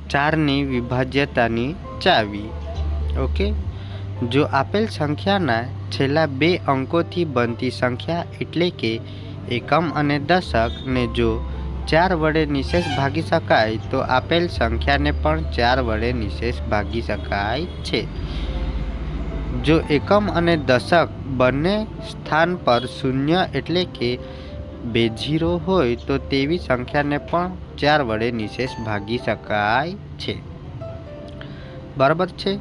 4ની વિભાજ્યતાની ચાવી। ઓકે, જો આપેલ સંખ્યાના છેલ્લા 2 અંકોથી બનતી સંખ્યા એટલે કે એકમ અને દશક ને જો 4 વડે નિશેષ ભાગી શકાય તો આપેલ સંખ્યાને પણ 4 વડે નિશેષ ભાગી શકાય છે। જો એકમ અને દશક બંને સ્થાન પર શૂન્ય એટલે કે 2 0 હોય તો તેવી સંખ્યાને પણ 4 વડે નિશેષ ભાગી શકાય છે। બરાબર છે।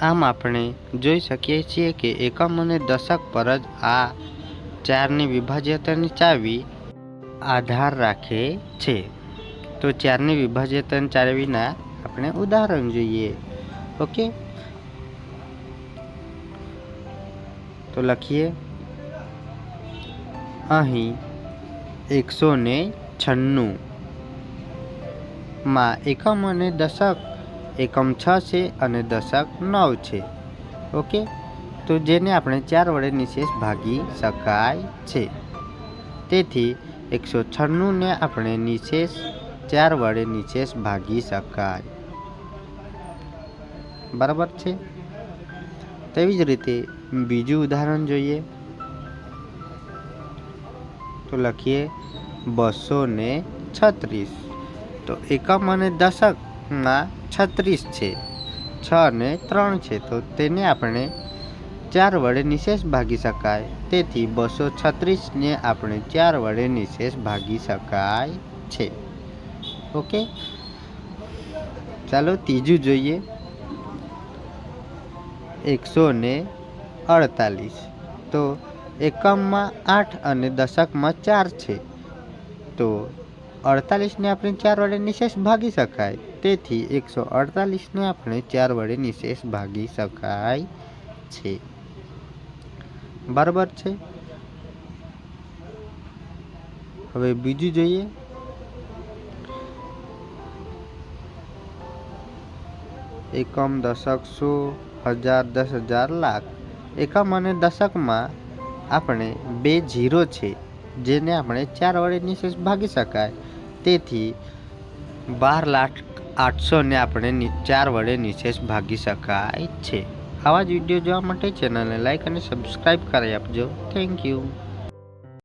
આમ આપણે જોઈ શકીએ છીએ કે એકમ અને દશક પર જ આ 4ની વિભાજ્યતાની ચાવી આધાર રાખે છે। તો 4ની વિભાજ્યતાની ચાવીના આપણે ઉદાહરણ જોઈએ। ઓકે, તો લખીએ અહીં 196 માં એકમ અને દશક એકમ 6 છે અને દશક 9 છે। ઓકે, તો જેને આપણે 4 વડે નિશેષ ભાગી શકાય છે। તેથી 196 ને આપણે નિશેષ 4 વડે નિશેષ ભાગી શકાય। બરાબર છે। તેવી જ રીતે બીજું ઉદાહરણ જોઈએ। તો લખીએ 236। તો એકમ અને દશકમાં 36 છે, 6 અને 3 છે, તો તેને આપણે 4 વડે નિશેષ ભાગી શકાય। તેથી 236 ને આપણે 4 વડે નિશેષ ભાગી શકાય છે। ઓકે, ચાલો ત્રીજું જોઈએ। 148। તો એકમમાં 8 અને દશકમાં 4 છે, તો 48 ને આપણે 4 વડે નિશેષ ભાગી શકાય। તેથી 148 ને આપણે 4 વડે નિશેષ ભાગી શકાય છે। બરાબર છે। હવે બીજું જોઈએ। એકમ, દશક, 100, 1000, 10,000, લાખ। એકમ અને દશકમાં આપણે 2 0 છે, જેને આપણે 4 વડે નિશેષ ભાગી શકાય। તેથી 12,08,000 ને આપણે 4 વડે નિશેષ ભાગી શકાય છે। આવા જ વિડીયો જોવા માટે ચેનલને લાઈક અને સબસ્ક્રાઈબ કરી આપજો। Thank you.